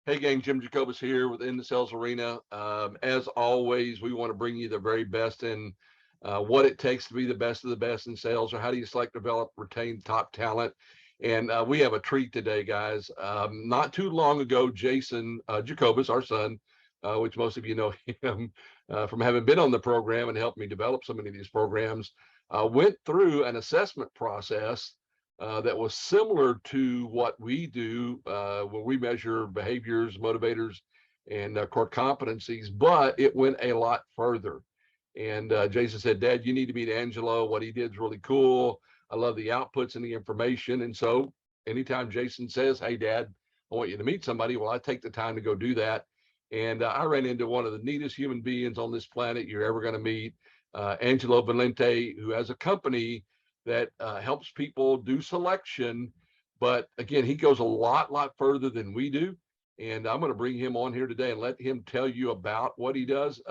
Hey gang, Jim Jacobus here within the sales arena. As always, we want to bring you the very best in what it takes to be the best of the best in sales, or how do you select, develop, retain top talent. And we have a treat today, guys. Not too long ago, Jason Jacobus, our son, which most of you know him from having been on the program and helped me develop so many of these programs, went through an assessment process that was similar to what we do when we measure behaviors, motivators, and core competencies, but it went a lot further. And Jason said, Dad, you need to meet Angelo. What he did is really cool. I love the outputs and the information. And so anytime Jason says, hey, Dad, I want you to meet somebody, well, I take the time to go do that. And I ran into one of the neatest human beings on this planet you're ever going to meet, Angelo Valenti, who has a company that helps people do selection. But again, he goes a lot further than we do. And I'm going to bring him on here today and let him tell you about what he does.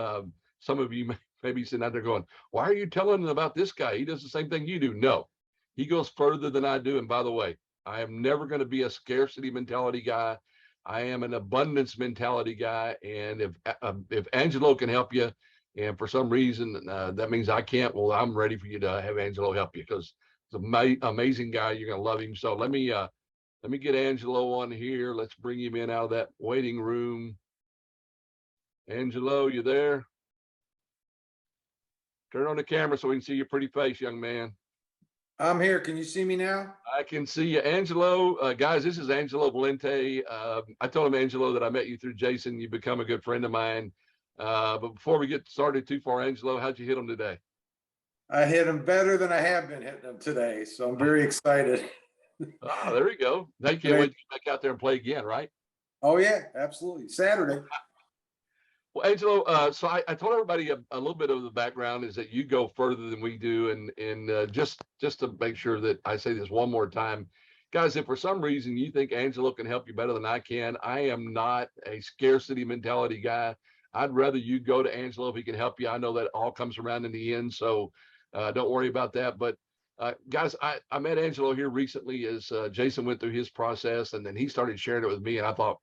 Some of you may be sitting out there going, why are you telling him about this guy? He does the same thing you do. No, he goes further than I do. And by the way, I am never going to be a scarcity mentality guy. I am an abundance mentality guy. And if Angelo can help you, and for some reason that means I can't, well, I'm ready for you to have Angelo help you, because he's an amazing guy. You're going to love him. So let me get Angelo on here. Let's bring him in out of that waiting room. Angelo, you there? Turn on the camera so we can see your pretty face, young man. I'm here. Can you see me now? I can see you, Angelo. Guys, this is Angelo Valenti. I told him, Angelo, that I met you through Jason. You become a good friend of mine. But before we get started too far, Angelo, how'd you hit him today? I hit him better than I have been hitting him today, so I'm very excited. Ah, there we go. They can't wait to get back out there and play again, right? Oh yeah, absolutely. Saturday. Well, Angelo, so I told everybody a little bit of the background is that you go further than we do, and just to make sure that I say this one more time, guys, if for some reason you think Angelo can help you better than I can, I am not a scarcity mentality guy. I'd rather you go to Angelo if he can help you. I know that all comes around in the end, so don't worry about that. But guys, I met Angelo here recently as Jason went through his process, and then he started sharing it with me, and I thought,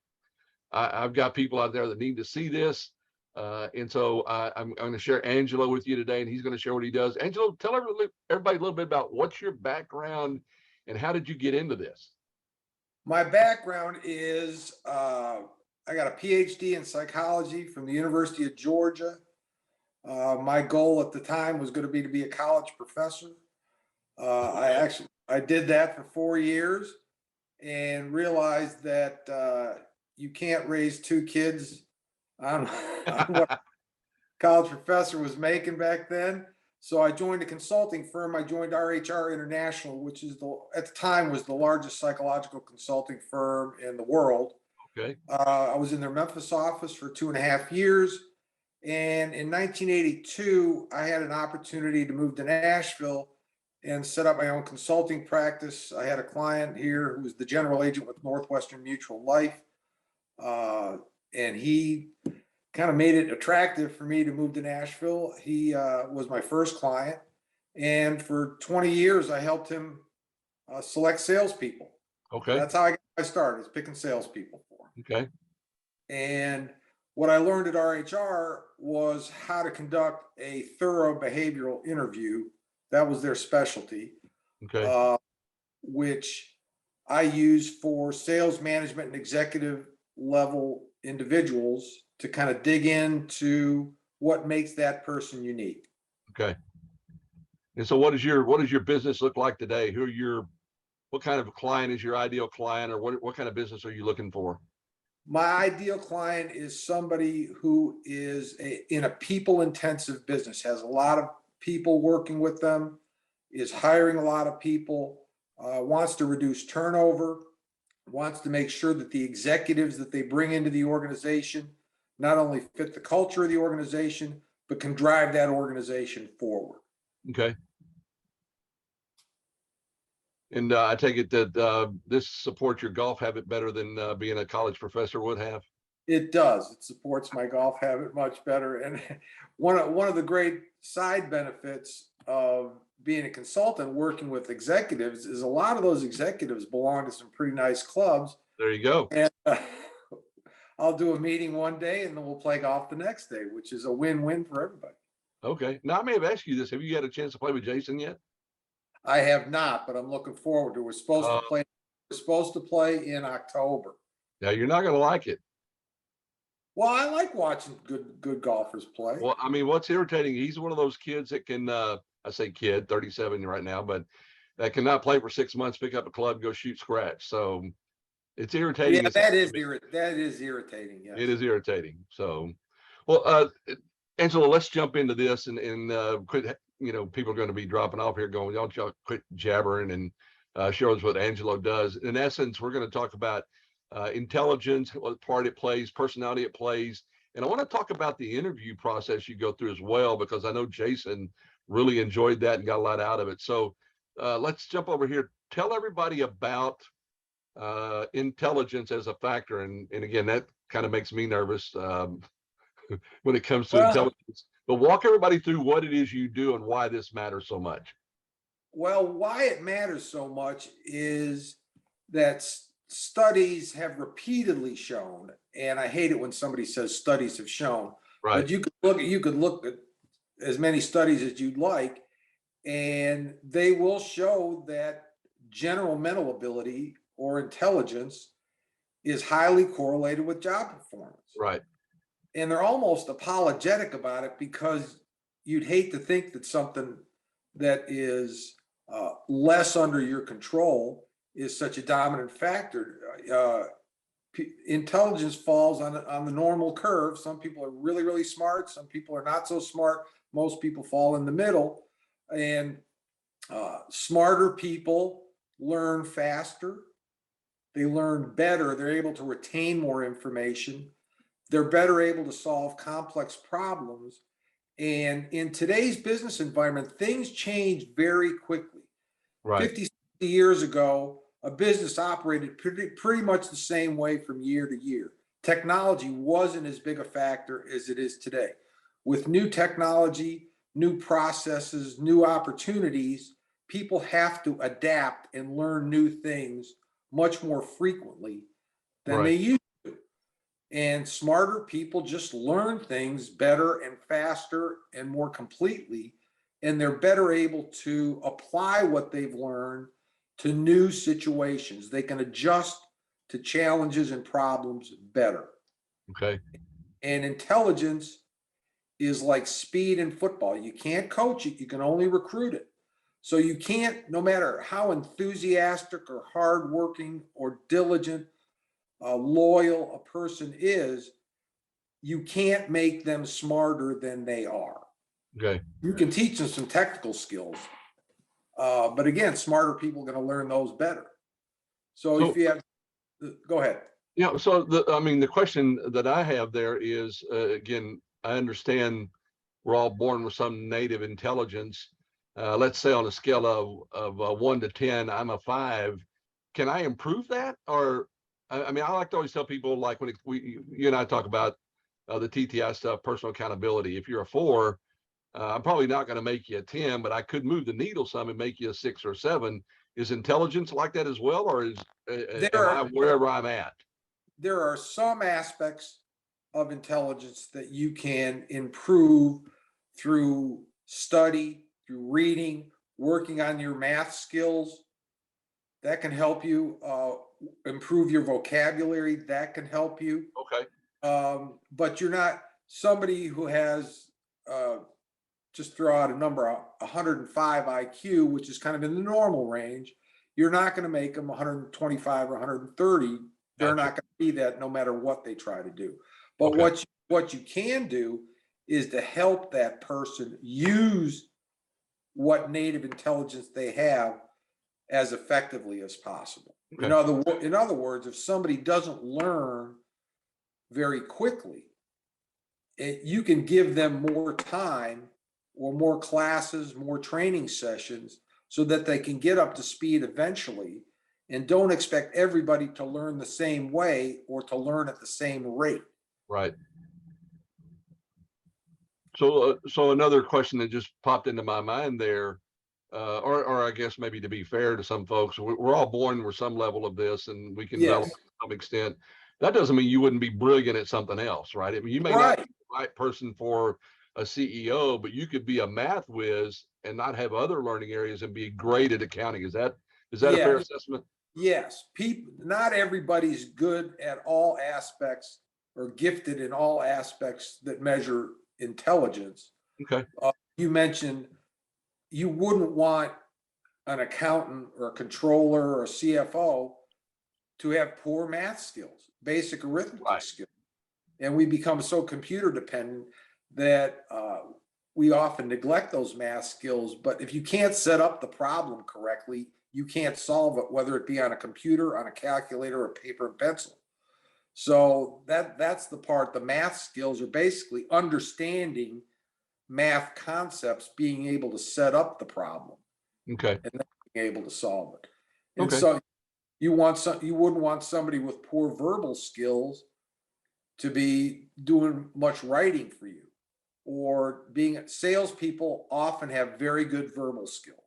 I've got people out there that need to see this. And so I'm going to share Angelo with you today, and he's going to share what he does. Angelo, tell everybody a little bit about what's your background and how did you get into this? My background is I got a PhD in psychology from the University of Georgia. My goal at the time was going to be a college professor. I did that for 4 years and realized that you can't raise two kids on, on what a college professor was making back then. So I joined a consulting firm. I joined RHR International, which is at the time was the largest psychological consulting firm in the world. Okay. I was in their Memphis office for 2.5 years. And in 1982, I had an opportunity to move to Nashville and set up my own consulting practice. I had a client here who was the general agent with Northwestern Mutual Life. And he kind of made it attractive for me to move to Nashville. He was my first client. And for 20 years, I helped him select salespeople. Okay. That's how I got my start, is picking salespeople for him. Okay. And what I learned at RHR was how to conduct a thorough behavioral interview. That was their specialty, Okay. which I use for sales management and executive level individuals to kind of dig into what makes that person unique. Okay. And so what does your business look like today? What kind of client is your ideal client, or what kind of business are you looking for? My ideal client is somebody who is in a people intensive business, has a lot of people working with them, is hiring a lot of people, wants to reduce turnover, wants to make sure that the executives that they bring into the organization not only fit the culture of the organization, but can drive that organization forward. Okay. And I take it that this supports your golf habit better than being a college professor would have. It does. It supports my golf habit much better. And one of the great side benefits of being a consultant working with executives is a lot of those executives belong to some pretty nice clubs. There you go. And I'll do a meeting one day and then we'll play golf the next day, which is a win-win for everybody. Okay. Now I may have asked you this. Have you had a chance to play with Jason yet? I have not, but I'm looking forward to it. Uh, We're supposed to play in October. Now you're not going to like it. Well, I like watching good golfers play. Well, I mean, what's irritating, he's one of those kids that can, I say kid, 37 right now, but that cannot play for 6 months, pick up a club, go shoot scratch. So it's irritating. Yeah, As that is irritating. Yes. it is irritating. So, well, Angela, let's jump into this and quit. People are going to be dropping off here going, y'all quit jabbering and show us what Angelo does. In essence, we're going to talk about intelligence, what part it plays, personality it plays. And I want to talk about the interview process you go through as well, because I know Jason really enjoyed that and got a lot out of it. So let's jump over here. Tell everybody about intelligence as a factor. And again, that kind of makes me nervous when it comes to Well, intelligence. But walk everybody through what it is you do and why this matters so much. well, why it matters so much is that studies have repeatedly shown, and I hate it when somebody says studies have shown, Right. but you could look at as many studies as you'd like, and they will show that general mental ability or intelligence is highly correlated with job performance. Right. And they're almost apologetic about it because you'd hate to think that something that is less under your control is such a dominant factor. Intelligence falls on the normal curve. Some people are really, really smart. Some people are not so smart. Most people fall in the middle. And smarter people learn faster. They learn better. They're able to retain more information. They're better able to solve complex problems. And in today's business environment, things change very quickly. Right. 50, 60 years ago, a business operated pretty much the same way from year to year. Technology wasn't as big a factor as it is today. With new technology, new processes, new opportunities, people have to adapt and learn new things much more frequently than they Right. used to. And smarter people just learn things better and faster and more completely. And they're better able to apply what they've learned to new situations. They can adjust to challenges and problems better. Okay. And intelligence is like speed in football. You can't coach it, you can only recruit it. So you can't, no matter how enthusiastic or hardworking or diligent, loyal a person is, you can't make them smarter than they are. Okay. You can teach them some technical skills, but again, smarter people are going to learn those better. So So, if you have, go ahead. so the question that I have there is, again, I understand we're all born with some native intelligence. Let's say on a scale of 1 to 10, I'm a 5. Can I improve that? Or, I mean, I like to always tell people, like when you and I talk about the TTI stuff, personal accountability. If you're a 4, I'm probably not going to make you a 10, but I could move the needle some and make you a 6 or 7. Is intelligence like that as well, or There am are I wherever I'm at? there are some aspects of intelligence that you can improve through study, through reading, working on your math skills. That can help you improve your vocabulary. That can help you. Okay. But you're not somebody who has, just throw out a number, 105 IQ, which is kind of in the normal range. You're not going to make them 125 or 130. They're Gotcha. not going to be that no matter what they try to do. But Okay. what you can do is to help that person use what native intelligence they have as effectively as possible. Okay. In other words, if somebody doesn't learn very quickly, you can give them more time or more classes, more training sessions so that they can get up to speed eventually, and don't expect everybody to learn the same way or to learn at the same rate. Right. So another question that just popped into my mind there, or I guess maybe to be fair to some folks, we're all born with some level of this, and we can develop Yes. to some extent. That doesn't mean you wouldn't be brilliant at something else, right? I mean, you may not be Right. the right person for a CEO, but you could be a math whiz and not have other learning areas and be great at accounting. Is that a fair Yeah. assessment? Yes. People, not everybody's good at all aspects or gifted in all aspects that measure intelligence. Okay. You mentioned you wouldn't want an accountant or a controller or a CFO to have poor math skills, basic arithmetic Right. skills. And we become so computer dependent that we often neglect those math skills. But if you can't set up the problem correctly, you can't solve it, whether it be on a computer, on a calculator, or paper and pencil. So that's the part. The math skills are basically understanding math concepts, being able to set up the problem, Okay. and then being able to solve it. And Okay. so you wouldn't want somebody with poor verbal skills to be doing much writing for you, or being salespeople often have very good verbal skills.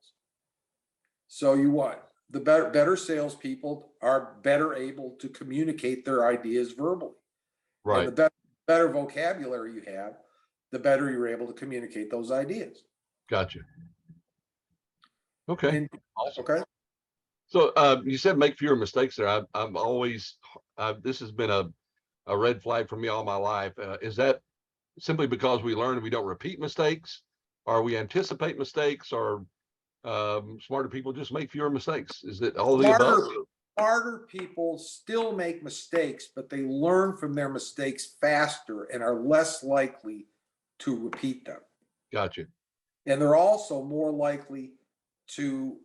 So you want the better salespeople are better able to communicate their ideas verbally, and Right. the better vocabulary you have, the better you're able to communicate those ideas. Gotcha. Okay. And Awesome. okay, So you said make fewer mistakes there. I'm always, this has been a red flag for me all my life. Is that simply because we learn and we don't repeat mistakes, or we anticipate mistakes, or smarter people just make fewer mistakes? Is it all of the above? smarter smarter people still make mistakes, but they learn from their mistakes faster and are less likely to repeat them. Gotcha. And they're also more likely to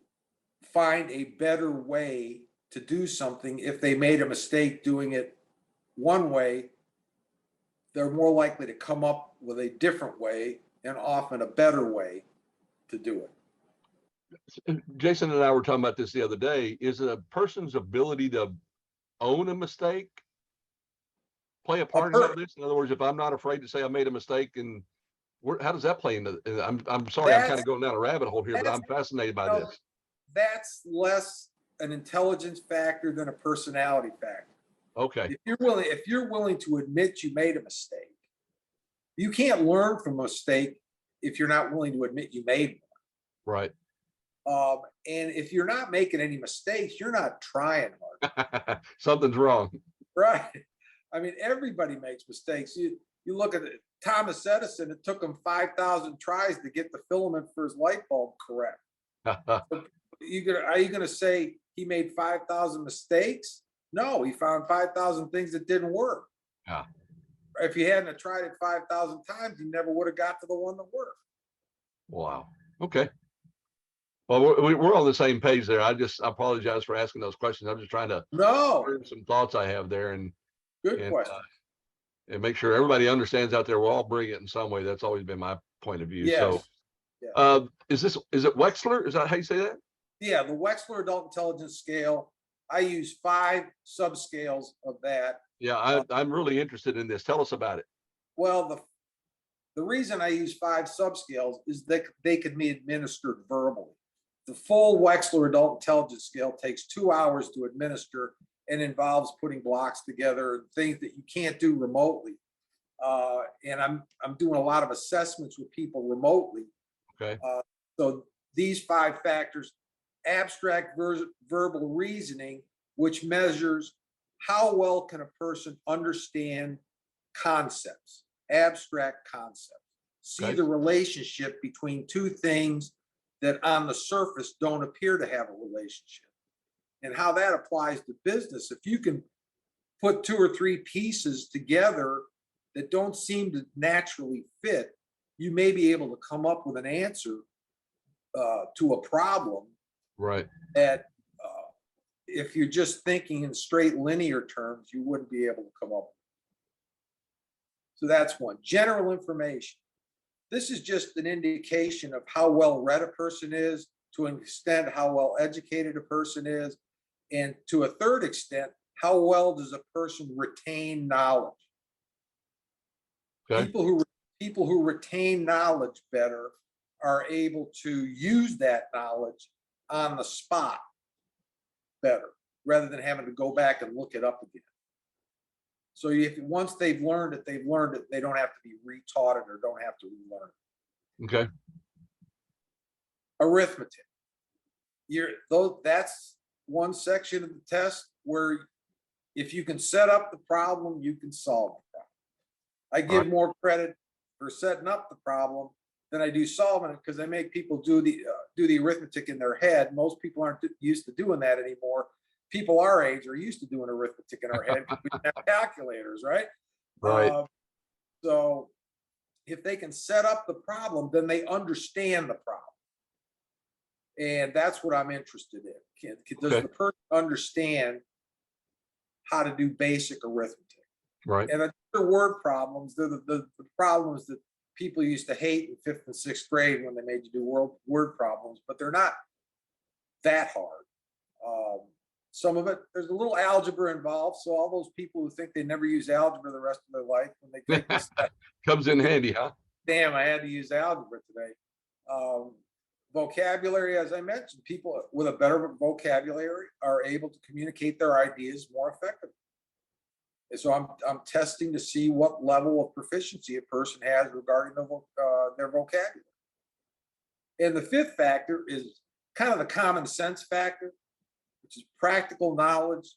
find a better way to do something. If they made a mistake doing it one way, they're more likely to come up with a different way, and often a better way to do it. Jason and I were talking about this the other day. Is it a person's ability to own a mistake play a A part in all per- this? In other words, if I'm not afraid to say I made a mistake, and how does that play into? I'm sorry, I'm kind that's of going down a rabbit hole here, but that's I'm fascinated by you know, this. that's less an intelligence factor than a personality factor. Okay. If you're willing to admit you made a mistake, you can't learn from a mistake if you're not willing to admit you made Right. one. And if you're not making any mistakes, you're not trying hard, Something's wrong. right? I mean, everybody makes mistakes. You look at it, Thomas Edison. It took him 5,000 tries to get the filament for his light bulb correct. So are you gonna say he made 5,000 mistakes? No, he found 5,000 things that didn't work. Yeah. If he hadn't tried it 5,000 times, he never would have got to the one that worked. Wow. Okay. Well, we're on the same page there. I apologize for asking those questions. I'm just trying to No, share some thoughts I have there, and good and question. and make sure everybody understands out there. We're all brilliant in some way. That's always been my point of view. So, Yes. Yeah. is it Wechsler? Is that how you say that? Yeah, the Wechsler Adult Intelligence Scale. I use 5 subscales of that. Yeah, I'm really interested in this. Tell us about it. Well, the reason I use 5 subscales is that they can be administered verbally. The full Wechsler Adult Intelligence Scale takes 2 hours to administer and involves putting blocks together and things that you can't do remotely. And I'm doing a lot of assessments with people remotely. Okay. So these 5 factors: abstract verbal reasoning, which measures how well can a person understand concepts, abstract concepts, see Okay. the relationship between two things that on the surface don't appear to have a relationship, and how that applies to business. If you can put 2 or 3 pieces together that don't seem to naturally fit, you may be able to come up with an answer to a problem Right. that if you're just thinking in straight linear terms, you wouldn't be able to come up with. So that's one. General information. This is just an indication of how well read a person is, to an extent, how well educated a person is, and to a third extent, how well does a person retain knowledge? Okay. People who retain knowledge better are able to use that knowledge on the spot better, rather than having to go back and look it up again. So if once they've learned it, they've learned it. They don't have to be retaught it or don't have to relearn it. Okay. Arithmetic. That's one section of the test where if you can set up the problem, you can solve the problem. I All give right. more credit for setting up the problem than I do solving it, because they make people do the arithmetic in their head. Most people aren't used to doing that anymore. People our age are used to doing arithmetic in our head because we have calculators, right? Right. So if they can set up the problem, then they understand the problem. And that's what I'm interested in. Does Okay. the person understand how to do basic arithmetic? Right. And the word problems, they're the problems that people used to hate in fifth and sixth grade when they made you do word problems, but they're not that hard. Some of it, there's a little algebra involved. So all those people who think they never use algebra the rest of their life, when they take this test, Comes in handy, huh? damn, I had to use algebra today. Vocabulary, as I mentioned, people with a better vocabulary are able to communicate their ideas more effectively. And so I'm testing to see what level of proficiency a person has regarding their vocabulary. And the fifth factor is kind of the common sense factor, which is practical knowledge.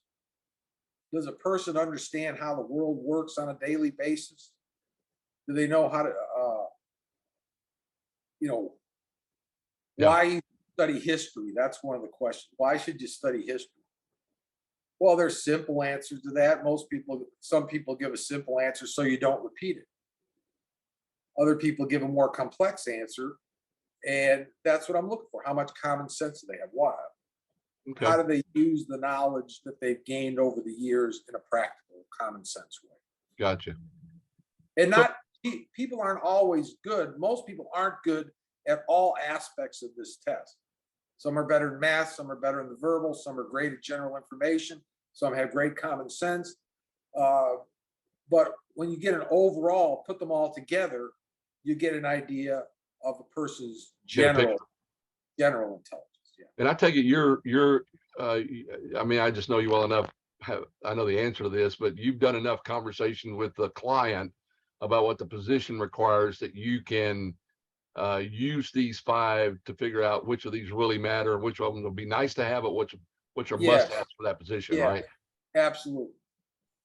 Does a person understand how the world works on a daily basis? Do they know how to, Yeah. why you study history? That's one of the questions. Why should you study history? Well, there's simple answers to that. Some people give a simple answer so you don't repeat it. Other people give a more complex answer, and that's what I'm looking for. How much common sense do they have? Okay. How do they use the knowledge that they've gained over the years in a practical, common sense way? Gotcha. And So, not people aren't always good. Most people aren't good at all aspects of this test. Some are better in math, some are better in the verbal, some are great at general information, some have great common sense. But when you get an overall, put them all together, you get an idea of a person's get a picture. general intelligence. Yeah. And I take it I mean, I just know you well enough. I know the answer to this, but you've done enough conversation with the client about what the position requires that you can use these 5 to figure out which of these really matter, which of them will be nice to have, but which are Yes. must-haves for that position, Yeah. right? Absolutely.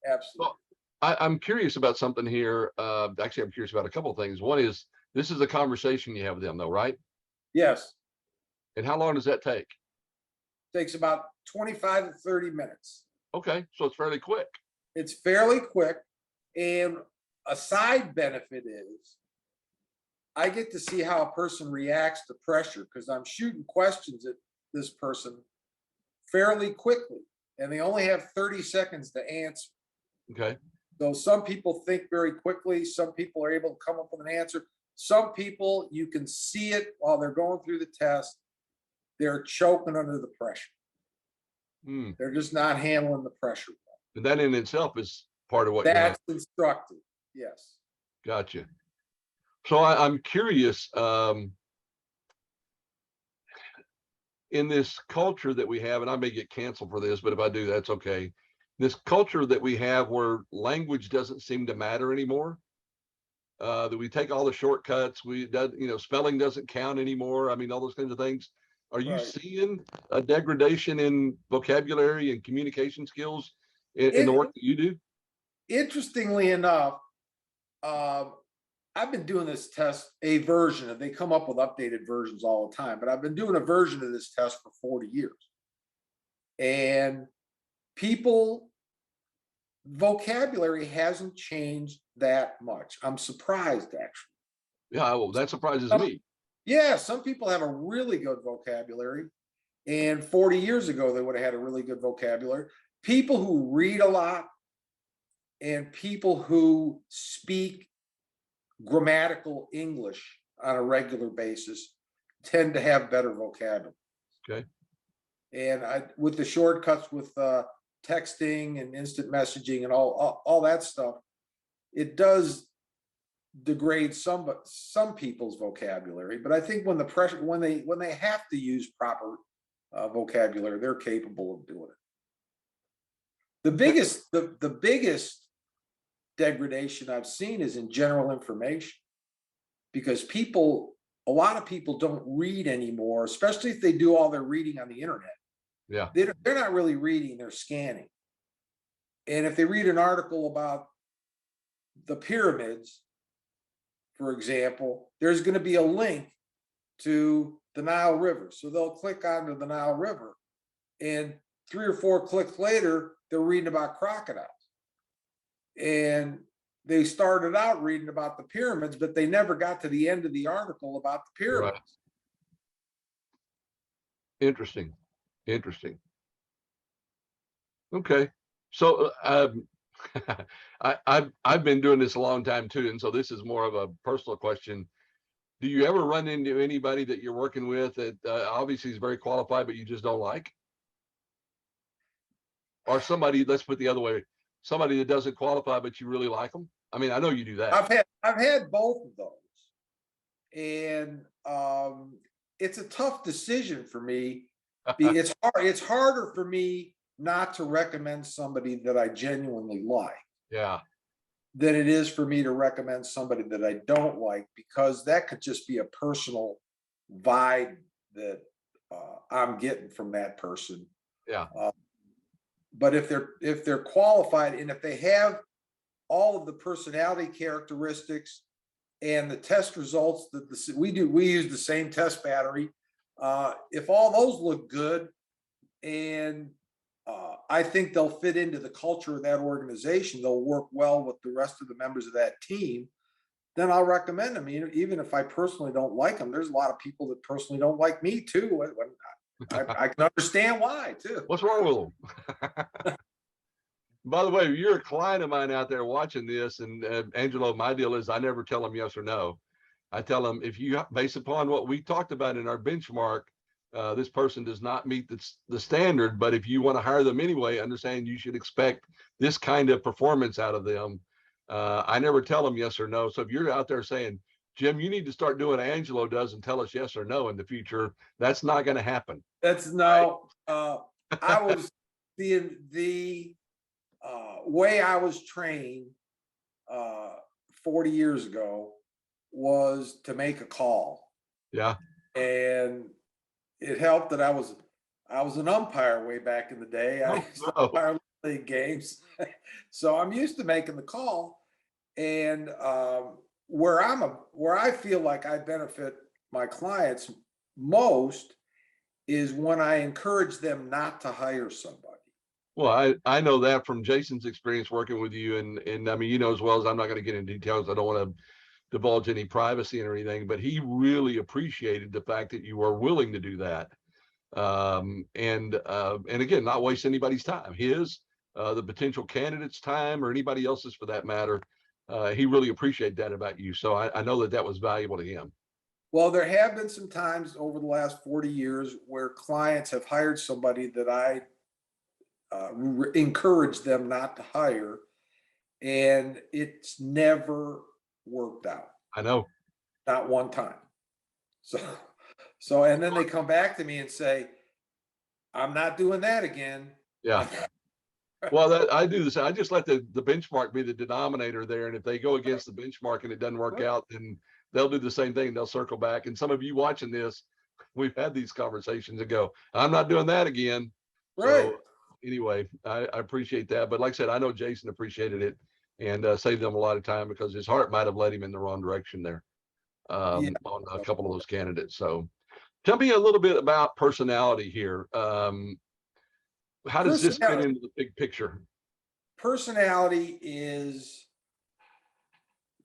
Absolutely. Well, I'm curious about something here. Actually, I'm curious about a couple of things. One is, this is a conversation you have with them, though, right? Yes. And how long does that take? Takes about 25 to 30 minutes. Okay, so it's fairly quick. It's fairly quick. And a side benefit is I get to see how a person reacts to pressure, because I'm shooting questions at this person fairly quickly, and they only have 30 seconds to answer. Okay. So some people think very quickly. Some people are able to come up with an answer. Some people, you can see it while they're going through the test. They're choking under the pressure. Hmm. They're just not handling the pressure. And that in itself is part of what you're That's instructive. Yes. Gotcha. So I'm curious, in this culture that we have, and I may get canceled for this, but if I do, that's okay. This culture that we have where language doesn't seem to matter anymore, that we take all the shortcuts, spelling doesn't count anymore. I mean, all those kinds of things. Are you Right. seeing a degradation in vocabulary and communication skills in the work that you do? Interestingly enough, I've been doing this test, a version, and they come up with updated versions all the time, but I've been doing a version of this test for 40 years. And vocabulary hasn't changed that much. I'm surprised, actually. Yeah, well, that surprises me. Yeah, some people have a really good vocabulary. And 40 years ago, they would have had a really good vocabulary. People who read a lot and people who speak grammatical English on a regular basis tend to have better vocabulary. Okay. And with the shortcuts with texting and instant messaging and all that stuff, it does degrade some people's vocabulary. But I think when they have to use proper vocabulary, they're capable of doing it. The biggest degradation I've seen is in general information, because a lot of people don't read anymore, especially if they do all their reading on the internet. Yeah. They're not really reading, they're scanning. And if they read an article about the pyramids, for example, there's going to be a link to the Nile River. So they'll click onto the Nile River, and 3 or 4 clicks later, they're reading about crocodiles. And they started out reading about the pyramids, but they never got to the end of the article about the Right. pyramids. Interesting. Interesting. Okay. So I've been doing this a long time too, and so this is more of a personal question. Do you ever run into anybody that you're working with that obviously is very qualified, but you just don't like? Or somebody, let's put it the other way, somebody that doesn't qualify, but you really like them? I mean, I know you do that. I've had both of those. And it's a tough decision for me. It's harder for me not to recommend somebody that I genuinely like Yeah. than it is for me to recommend somebody that I don't like, because that could just be a personal vibe that I'm getting from that person. Yeah. But if they're qualified, and if they have all of the personality characteristics and the test results that we use the same test battery. If all those look good, and I think they'll fit into the culture of that organization, they'll work well with the rest of the members of that team, then I'll recommend them. Even if I personally don't like them, there's a lot of people that personally don't like me too. I can understand why too. What's wrong with them? By the way, you're a client of mine out there watching this, and Angelo, my deal is I never tell them yes or no. I tell them, if you, based upon what we talked about in our benchmark, this person does not meet the standard, but if you want to hire them anyway, understand you should expect this kind of performance out of them. I never tell them yes or no. So if you're out there saying, Jim, you need to start doing what Angelo does and tell us yes or no in the future, that's not going to happen. That's no, I was the way I was trained 40 years ago was to make a call. Yeah. And it helped that I was an umpire way back in the day. I used to umpire league games. So I'm used to making the call. And where I feel like I benefit my clients most is when I encourage them not to hire somebody. Well, I know that from Jason's experience working with you, and I mean, you know as well as I'm not going to get into details. I don't want to divulge any privacy or anything, but he really appreciated the fact that you were willing to do that. And again, not waste anybody's time, his, the potential candidate's time, or anybody else's for that matter. He really appreciated that about you. So I know that was valuable to him. Well, there have been some times over the last 40 years where clients have hired somebody that I encouraged them not to hire, and it's never worked out. I know. Not one time. And then they come back to me and say, I'm not doing that again. Yeah. Well, I do this. I just let the benchmark be the denominator there. And if they go against the benchmark and it doesn't work out, then they'll do the same thing. They'll circle back. And some of you watching this, we've had these conversations and go, I'm not doing that again. Right. So anyway, I appreciate that. But like I said, I know Jason appreciated it and saved them a lot of time, because his heart might have led him in the wrong direction there on a couple of those candidates. So tell me a little bit about personality here. How does this fit into the big picture? Personality is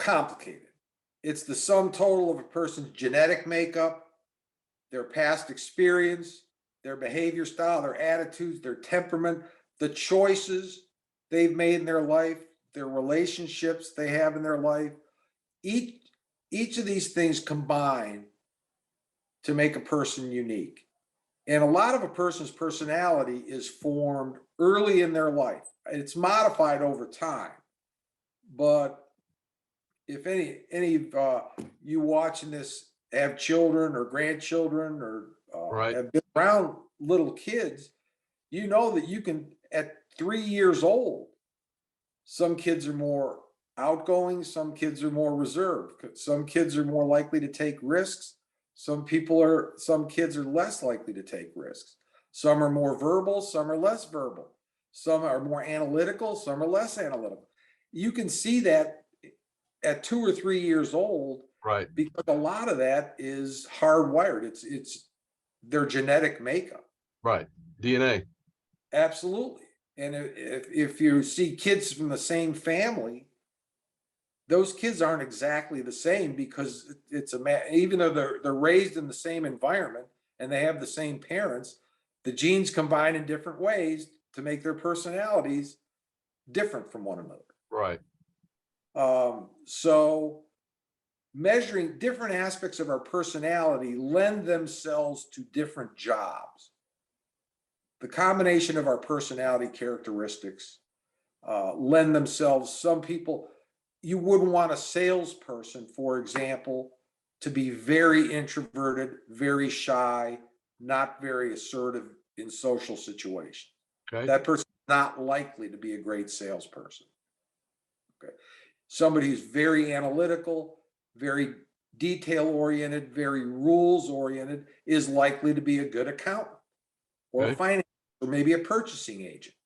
complicated. It's the sum total of a person's genetic makeup, their past experience, their behavior style, their attitudes, their temperament, the choices they've made in their life, their relationships they have in their life. Each of these things combine to make a person unique. And a lot of a person's personality is formed early in their life. It's modified over time. But if any of you watching this have children or grandchildren, or Right. have been around little kids, you know that you can, at 3 years old, some kids are more outgoing, some kids are more reserved, some kids are more likely to take risks, some kids are less likely to take risks. Some are more verbal, some are less verbal. Some are more analytical, some are less analytical. You can see that at 2 or 3 years old, Right. because a lot of that is hardwired. It's their genetic makeup. Right. DNA. Absolutely. And if you see kids from the same family, those kids aren't exactly the same, because even though they're raised in the same environment and they have the same parents, the genes combine in different ways to make their personalities different from one another. Right. So measuring different aspects of our personality lend themselves to different jobs. The combination of our personality characteristics lend themselves. Some people, you wouldn't want a salesperson, for example, to be very introverted, very shy, not very assertive in social situations. Okay. That person's not likely to be a great salesperson. Okay. Somebody who's very analytical, very detail oriented, very rules oriented is likely to be a good accountant or a Okay. finance, or maybe a purchasing agent.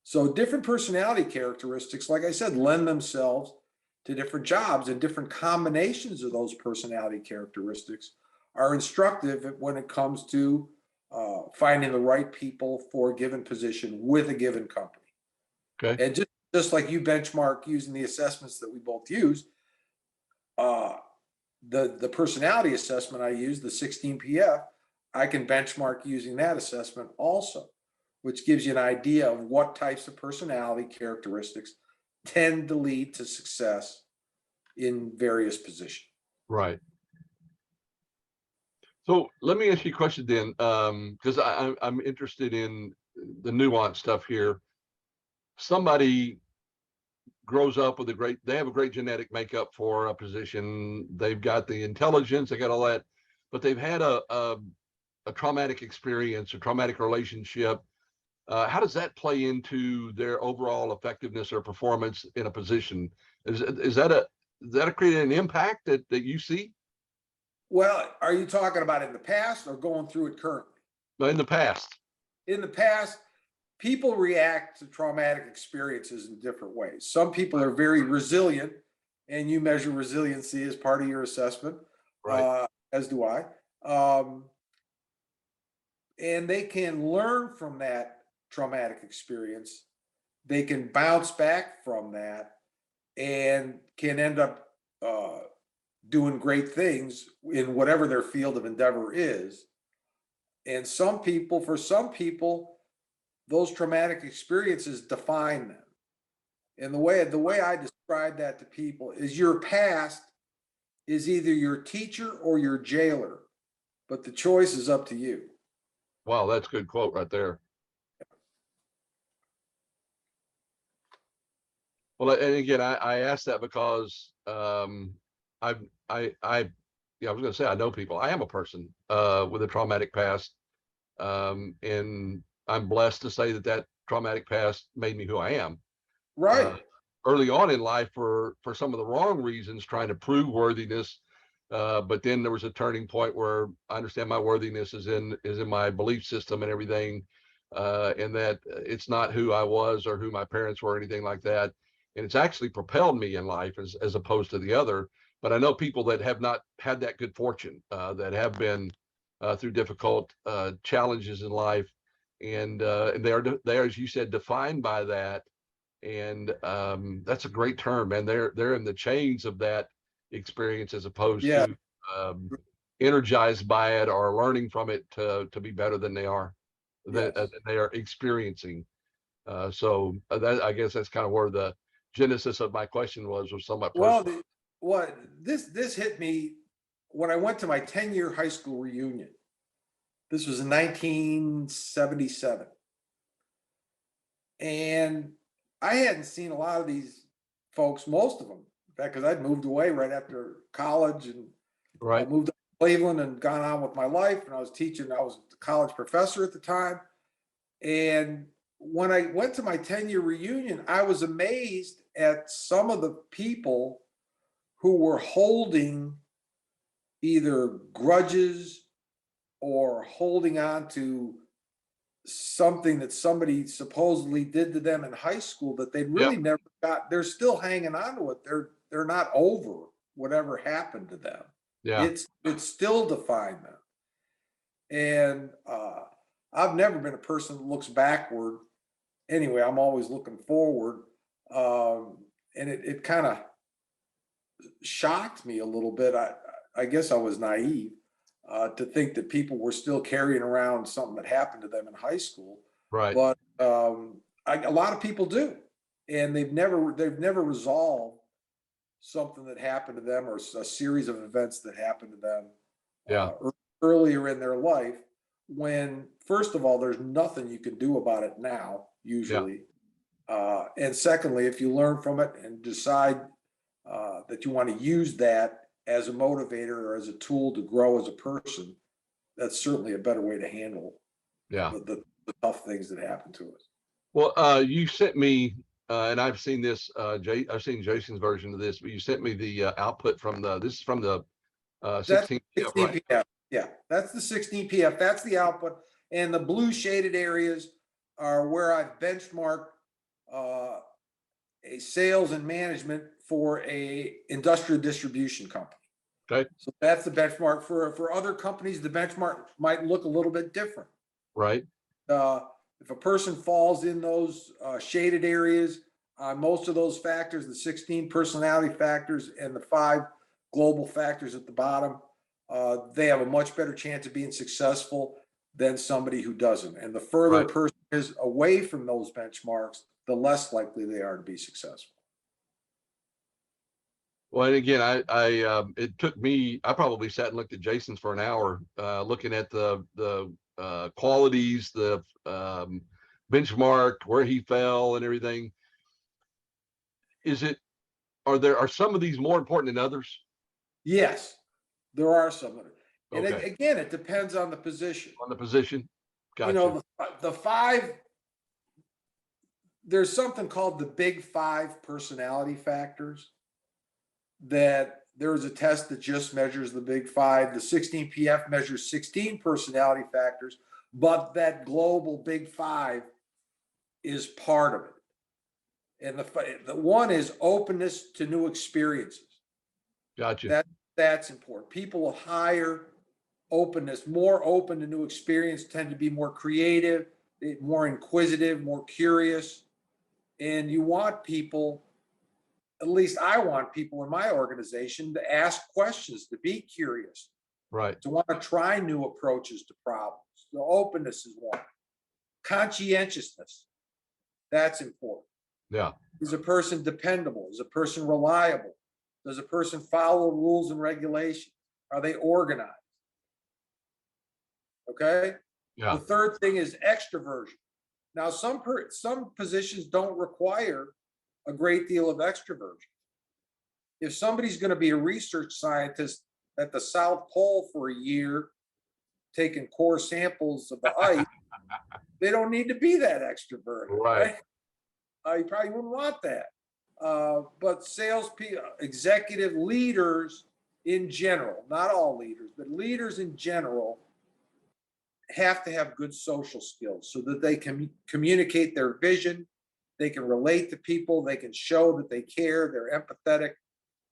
So different personality characteristics, like I said, lend themselves to different jobs, and different combinations of those personality characteristics are instructive when it comes to finding the right people for a given position with a given company. Okay. And just like you benchmark using the assessments that we both use, uh, the personality assessment I use, the 16PF, I can benchmark using that assessment also, which gives you an idea of what types of personality characteristics tend to lead to success in various positions. Right. So let me ask you a question then, because I'm interested in the nuance stuff here. Somebody grows up with they have a great genetic makeup for a position. They've got the intelligence, they got all that, but they've had a traumatic experience, a traumatic relationship. How does that play into their overall effectiveness or performance in a position? Is that creating an impact that you see? Well, are you talking about in the past or going through it currently? In the past? In the past, people react to traumatic experiences in different ways. Some people are very resilient, and you measure resiliency as part of your assessment, Right. as do I. Um, and they can learn from that traumatic experience. They can bounce back from that and can end up doing great things in whatever their field of endeavor is. And for some people, those traumatic experiences define them. And the way I describe that to people is your past is either your teacher or your jailer, but the choice is up to you. Wow, that's a good quote right there. Well, and again, I asked that because I've I yeah, I was going to say I know people. I am a person with a traumatic past, and I'm blessed to say that that traumatic past made me who I am. Right. Uh, Early on in life, for some of the wrong reasons, trying to prove worthiness, but then there was a turning point where I understand my worthiness is in my belief system and everything, and that it's not who I was or who my parents were or anything like that, and it's actually propelled me in life as opposed to the other. But I know people that have not had that good fortune, that have been through difficult challenges in life, and they are, as you said, defined by that. And that's a great term, and they're in the chains of that experience as opposed Yeah. to um, energized by it or learning from it to be better than they are, that Yes. they are experiencing. That, I guess that's kind of where the genesis of my question was somewhat Well, personal. what this hit me when I went to my 10-year high school reunion. This was in 1977. And I hadn't seen a lot of these folks, most of them, in fact, because I'd moved away right after college and Right. moved to Cleveland and gone on with my life. And I was a college professor at the time. And when I went to my 10-year reunion, I was amazed at some of the people who were holding either grudges or holding on to something that somebody supposedly did to them in high school that they Yeah. really never got. They're still hanging on to it. They're not over whatever happened to them. Yeah. It's still defined them. And I've never been a person that looks backward. Anyway, I'm always looking forward. And it kind of shocked me a little bit. I guess I was naive to think that people were still carrying around something that happened to them in high school, Right. but a lot of people do, and they've never resolved something that happened to them or a series of events that happened to them Yeah. earlier in their life. When first of all, there's nothing you can do about it now, Yeah. usually, and secondly, if you learn from it and decide that you want to use that as a motivator or as a tool to grow as a person, that's certainly a better way to handle Yeah. the tough things that happen to us. Well, you sent me, and I've seen this. I've seen Jason's version of this, but you sent me the output from the. This is from the That's 16th, 16 right? PF. Yeah, that's the 16 PF. That's the output. And the blue shaded areas are where I've benchmarked uh, a sales and management for a industrial distribution company. Okay. So that's the benchmark. For other companies, the benchmark might look a little bit different. Right. Uh, if a person falls in those shaded areas, most of those factors, the 16 personality factors and the 5 global factors at the bottom, they have a much better chance of being successful than somebody who doesn't. And the further a Right. person is away from those benchmarks, the less likely they are to be successful. Well, and again, it took me. I probably sat and looked at Jason's for an hour, looking at the qualities, the benchmark, where he fell, and everything. Is it? Are some of these more important than others? Yes, there are some that are. And Okay. again, it depends on the position. On the position. You Gotcha. know, the 5, there's something called the big 5 personality factors that there is a test that just measures the big 5. The 16 PF measures 16 personality factors, but that global big 5 is part of it. And the one is openness to new experiences. Gotcha. That's important. People of higher openness, more open to new experience, tend to be more creative, more inquisitive, more curious. And you want people, at least I want people in my organization to ask questions, to be curious, Right. to want to try new approaches to problems. The openness is one. Conscientiousness, that's important. Yeah. Is a person dependable? Is a person reliable? Does a person follow rules and regulations? Are they organized? Okay. Yeah. The third thing is extroversion. Now, some positions don't require a great deal of extroversion. If somebody's going to be a research scientist at the South Pole for a year, taking core samples of the ice, they don't need to be that extroverted, Right. right? You probably wouldn't want that. But salespeople, executive leaders in general, not all leaders, but leaders in general, have to have good social skills so that they can communicate their vision, they can relate to people, they can show that they care, they're empathetic,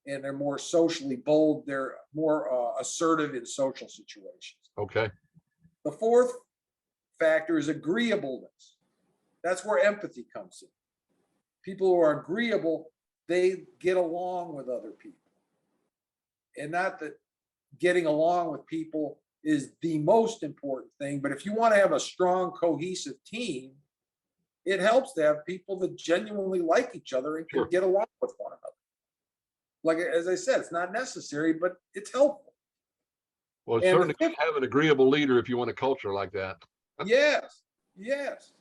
and they're more socially bold, they're more assertive in social situations. Okay. The fourth factor is agreeableness. That's where empathy comes in. People who are agreeable, they get along with other people. And not that getting along with people is the most important thing, but if you want to have a strong, cohesive team, it helps to have people that genuinely like each other and can Sure. get along with one another. Like, as I said, it's not necessary, but it's helpful. Well, it's And certainly the good fifth, to have an agreeable leader if you want a culture like that. yes, yes.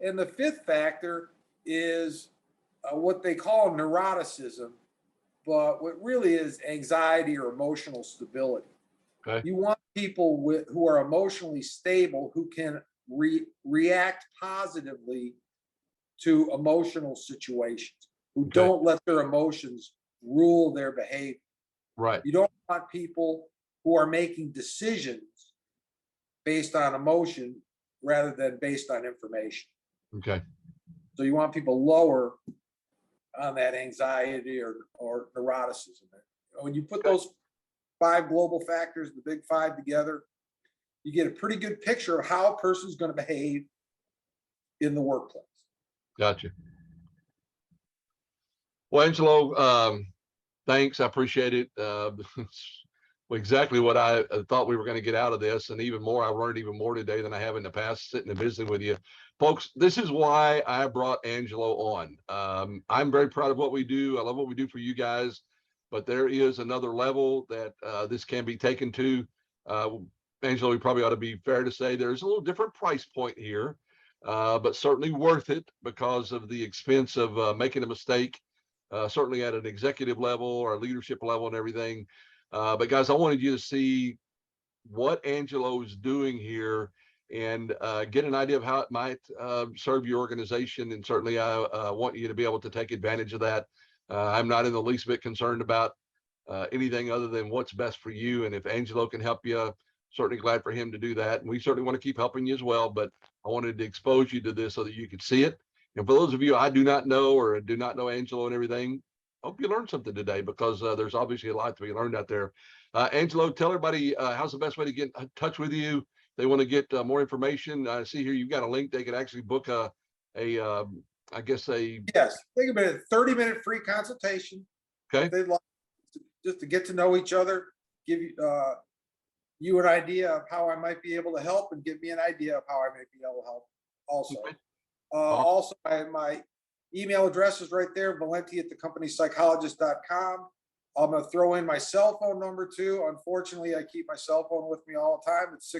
And the fifth factor is what they call neuroticism, but what really is anxiety or emotional stability. Okay. You want people who are emotionally stable, who can react positively to emotional situations, who Okay. don't let their emotions rule their behavior. Right. You don't want people who are making decisions based on emotion rather than based on information. Okay. So you want people lower on that anxiety or neuroticism. When you put Okay. those 5 global factors, the big 5 together, you get a pretty good picture of how a person's going to behave in the workplace. Gotcha. Well, Angelo, thanks. I appreciate it. Exactly what I thought we were going to get out of this, and even more. I learned even more today than I have in the past sitting and visiting with you. Folks, this is why I brought Angelo on. I'm very proud of what we do. I love what we do for you guys, but there is another level that this can be taken to. Angelo, we probably ought to be fair to say there's a little different price point here, but certainly worth it because of the expense of making a mistake, certainly at an executive level or a leadership level and everything. But guys, I wanted you to see what Angelo is doing here and get an idea of how it might serve your organization. And certainly I want you to be able to take advantage of that. I'm not in the least bit concerned about anything other than what's best for you. And if Angelo can help you, certainly glad for him to do that. And we certainly want to keep helping you as well. But I wanted to expose you to this so that you could see it. And for those of you I do not know or do not know Angelo and everything, hope you learned something today because there's obviously a lot to be learned out there. Angelo, tell everybody how's the best way to get in touch with you. They want to get more information. I see here you've got a link. They can actually book I guess a. Yes, think about it, 30-minute free consultation. Okay. If they'd like just to get to know each other, give you an idea of how I might be able to help, and give me an idea of how I might be able to help also. Okay. Also, my email address is right there, valenti@thecompanyspsychologist.com. I'm going to throw in my cell phone number too. Unfortunately, I keep my cell phone with me all the time. It's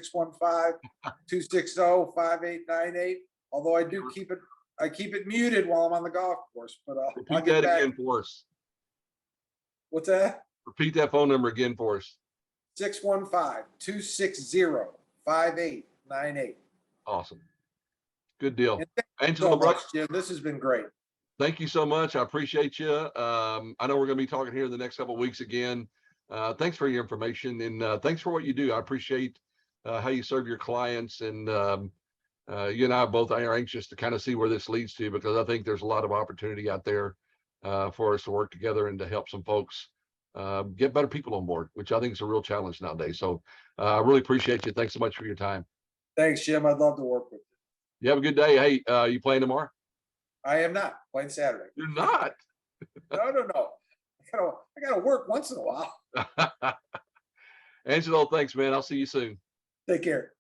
615-260-5898. Although I do keep it muted while I'm on the golf course, but I'll Repeat get that back. again for us. What's that? Repeat that phone number again for us. 615-260-5898. Awesome. Good deal. And thank you Angelo, so brother, much, Jim. This has been great. thank you so much. I appreciate you. I know we're going to be talking here in the next couple of weeks again. Thanks for your information and thanks for what you do. I appreciate how you serve your clients. And you and I both are anxious to kind of see where this leads to, because I think there's a lot of opportunity out there for us to work together and to help some folks get better people on board, which I think is a real challenge nowadays. So I really appreciate you. Thanks so much for your time. Thanks, Jim. I'd love to work with you. You have a good day. Hey, you playing tomorrow? I am not playing Saturday. You're not. No. I gotta work once in a while. Angelo, thanks, man. I'll see you soon. Take care.